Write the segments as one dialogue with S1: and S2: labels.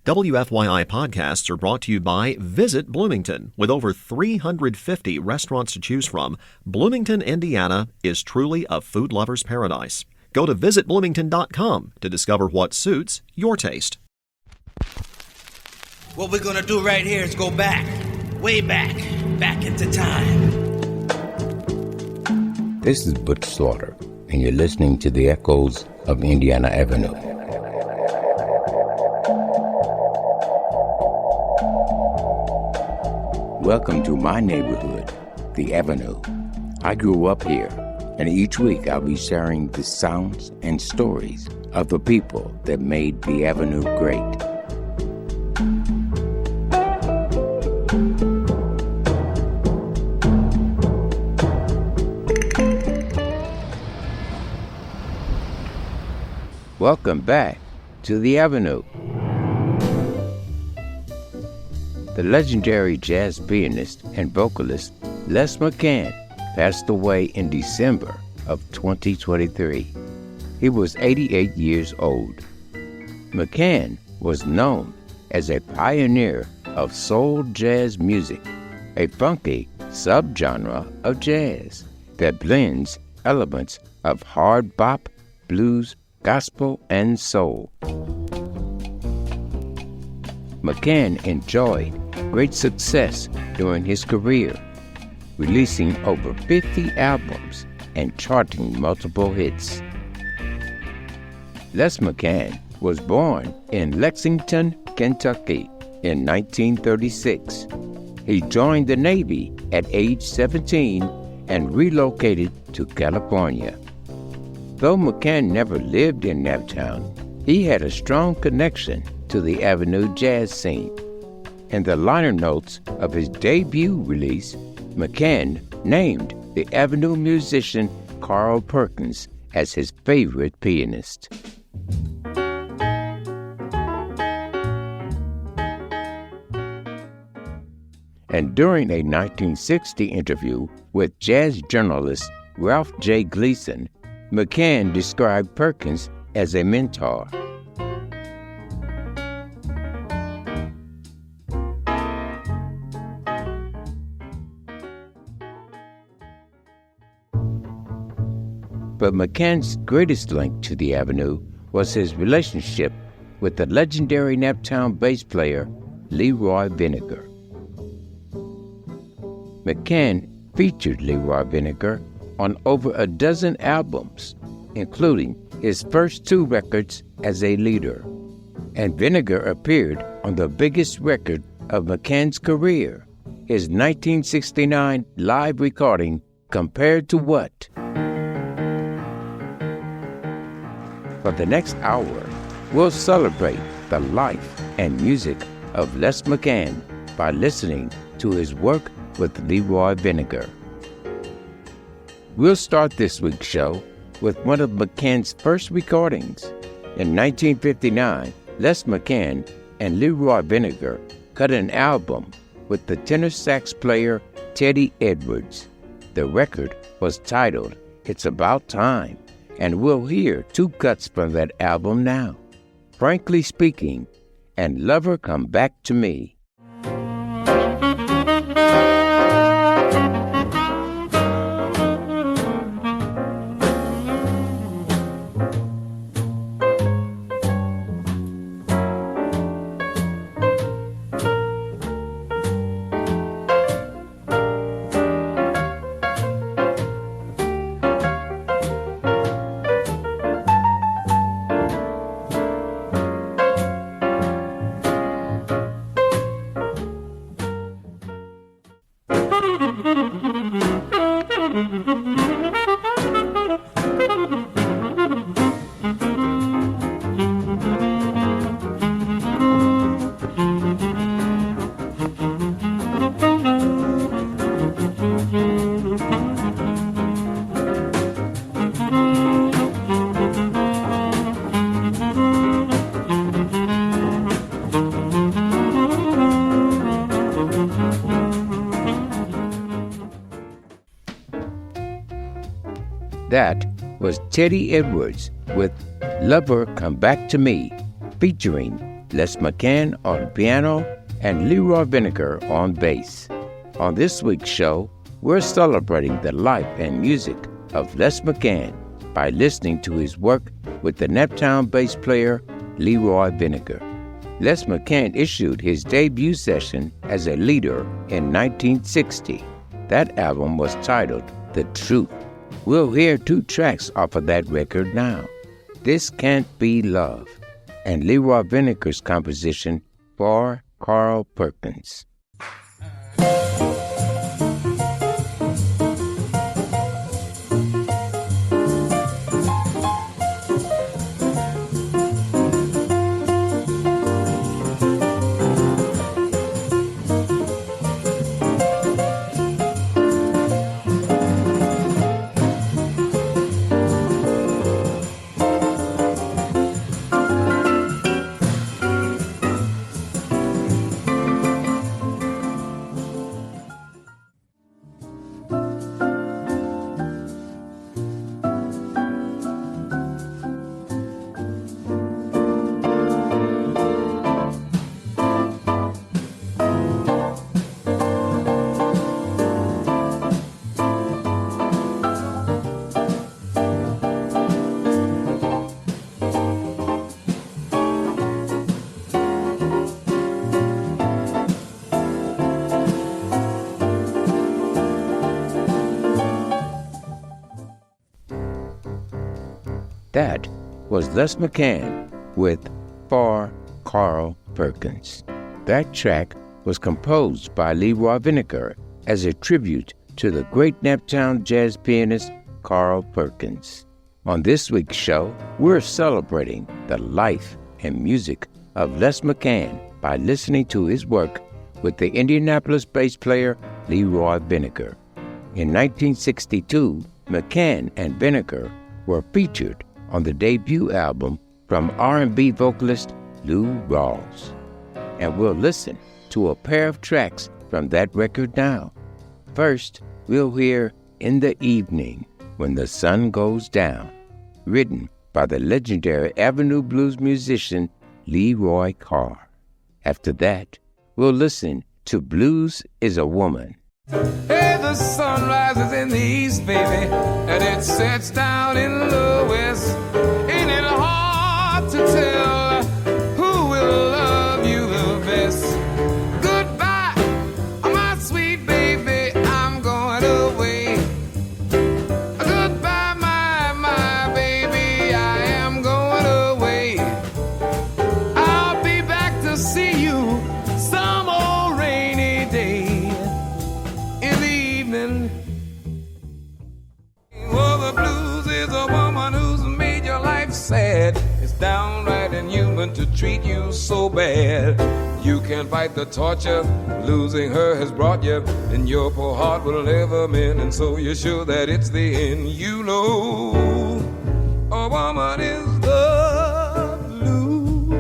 S1: WFYI podcasts are brought to you by Visit Bloomington. With over 350 restaurants to choose from, Bloomington, Indiana is truly a food lover's paradise. Go to visitbloomington.com to discover what suits your taste.
S2: What we're going to do right here is go back, way back into time.
S3: This is Butch Slaughter, and you're listening to the echoes of Indiana Avenue. Welcome to my neighborhood, the Avenue. I grew up here, and each week I'll be sharing the sounds and stories of the people that made the Avenue great. Welcome back to the Avenue. The legendary jazz pianist and vocalist Les McCann passed away in December of 2023. He was 88 years old. McCann was known as a pioneer of soul jazz music, a funky subgenre of jazz that blends elements of hard bop, blues, gospel, and soul. McCann enjoyed great success during his career, releasing over 50 albums and charting multiple hits. Les McCann was born in Lexington, Kentucky in 1936. He joined the Navy at age 17 and relocated to California. Though McCann never lived in Naptown, he had a strong connection to the Avenue jazz scene. In the liner notes of his debut release, McCann named the Avenue musician Carl Perkins as his favorite pianist. And during a 1960 interview with jazz journalist Ralph J. Gleason, McCann described Perkins as a mentor. But McCann's greatest link to the Avenue was his relationship with the legendary Naptown bass player Leroy Vinnegar. McCann featured Leroy Vinnegar on over a dozen albums, including his first two records as a leader. And Vinnegar appeared on the biggest record of McCann's career, his 1969 live recording, Compared to What? For the next hour, we'll celebrate the life and music of Les McCann by listening to his work with Leroy Vinnegar. We'll start this week's show with one of McCann's first recordings. In 1959, Les McCann and Leroy Vinnegar cut an album with the tenor sax player Teddy Edwards. The record was titled It's About Time, and we'll hear two cuts from that album now. Frankly Speaking and Lover Come Back to Me. That was Teddy Edwards with Lover Come Back to Me, featuring Les McCann on piano, and Leroy Vinnegar on bass. On this week's show, we're celebrating the life and music of Les McCann by listening to his work with the Neptown bass player Leroy Vinnegar. Les McCann issued his debut session as a leader in 1960. That album was titled The Truth. We'll hear 2 tracks off of that record now. This Can't Be Love, and Leroy Vinnegar's composition for Carl Perkins. That was Les McCann with For Carl Perkins. That track was composed by Leroy Vinnegar as a tribute to the great Neptown jazz pianist Carl Perkins. On this week's show, we're celebrating the life and music of Les McCann by listening to his work with the Indianapolis bass player Leroy Vinnegar. In 1962, McCann and Vinnegar were featured on the debut album from R&B vocalist Lou Rawls. And we'll listen to a pair of tracks from that record now. First, we'll hear In the Evening When the Sun Goes Down, written by the legendary Avenue Blues musician Leroy Carr. After that, we'll listen to Blues is a Woman.
S4: Hey, the sun rises in the east, baby, and it sets down in the west. Ain't it hard to tell who will love you the best? Goodbye, my sweet baby, I'm going away. Goodbye, my baby, I am going away. I'll be back to see you some old rainy day. Well, the blues is a woman who's made your life sad. It's downright inhuman to treat you so bad. You can't fight the torture losing her has brought you, and your poor heart will never mend, and so you're sure that it's the end. You know, a woman is the blues.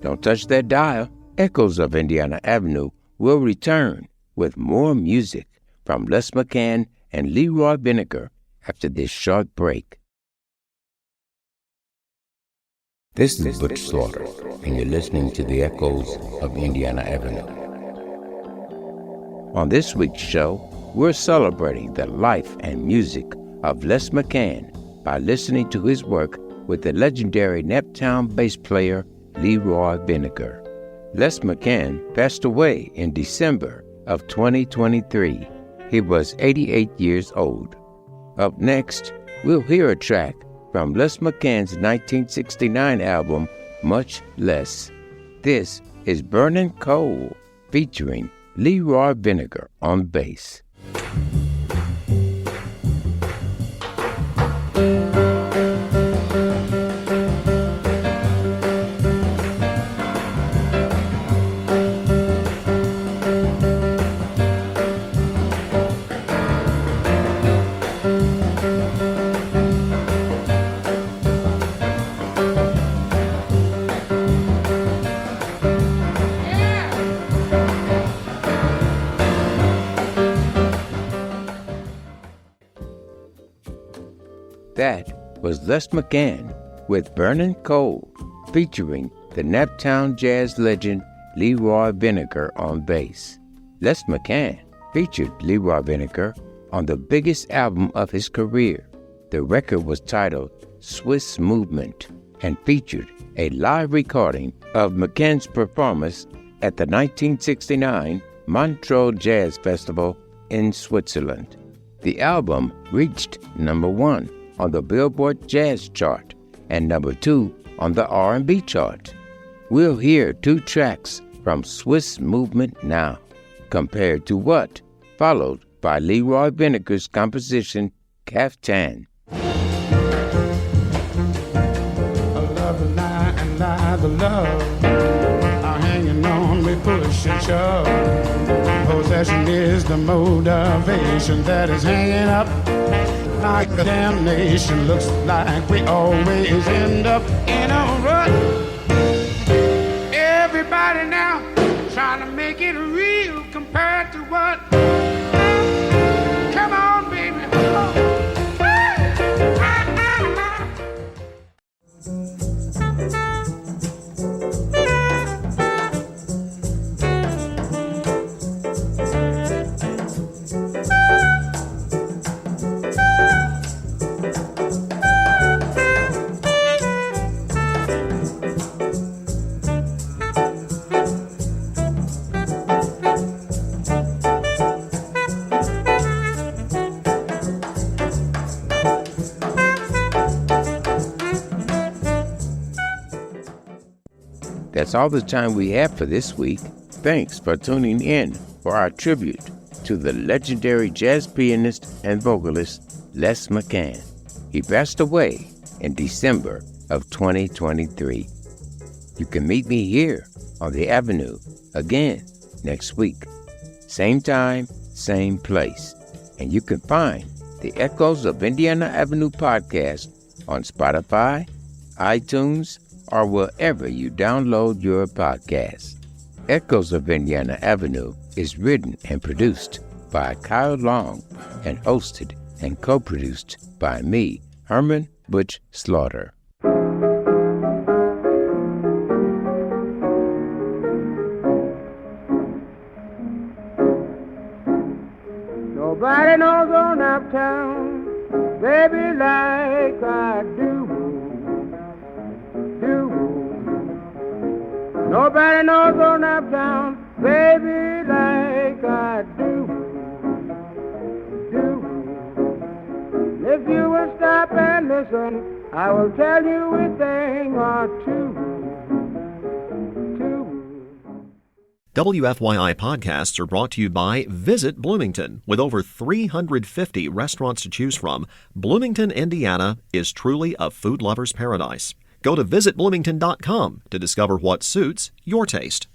S3: Don't touch that dial. Echoes of Indiana Avenue will return with more music from Les McCann and Leroy Vinnegar after this short break. This is Butch Slaughter, and you're listening to the Echoes of Indiana Avenue. On this week's show, we're celebrating the life and music of Les McCann by listening to his work with the legendary Neptown bass player Leroy Vinnegar. Les McCann passed away in December of 2023. He was 88 years old. Up next, we'll hear a track from Les McCann's 1969 album, Much Less. This is Burnin' Coal, featuring Leroy Vinnegar on bass. that was Les McCann with Burnin' Cold, featuring the Naptown jazz legend Leroy Vinnegar on bass. Les McCann featured Leroy Vinnegar on the biggest album of his career. The record was titled Swiss Movement and featured a live recording of McCann's performance at the 1969 Montreux Jazz Festival in Switzerland. The album reached number 1 on the Billboard Jazz chart and number 2 on the R&B chart. We'll hear 2 tracks from Swiss Movement now, compared to what followed by Leroy Vinnegar's composition, Caftan.
S5: The love are hanging on, we push and shove. Possession is the motivation that is hanging up like a damnation. Looks like we always end up in a rut. Everybody now trying to make it real compared to what? Come on, baby.
S3: That's all the time we have for this week. Thanks for tuning in for our tribute to the legendary jazz pianist and vocalist Les McCann. He passed away in December of 2023. You can meet me here on the Avenue again next week. Same time, same place. And you can find the Echoes of Indiana Avenue podcast on Spotify, iTunes, or wherever you download your podcasts. Echoes of Indiana Avenue is written and produced by Kyle Long and hosted and co-produced by me, Herman Butch Slaughter.
S5: Nobody knows on uptown, baby, like I do. Nobody knows on uptown, baby, like I do. If you will stop and listen, I will tell you a thing or two.
S1: WFYI podcasts are brought to you by Visit Bloomington. With over 350 restaurants to choose from, Bloomington, Indiana is truly a food lover's paradise. Go to visitbloomington.com to discover what suits your taste.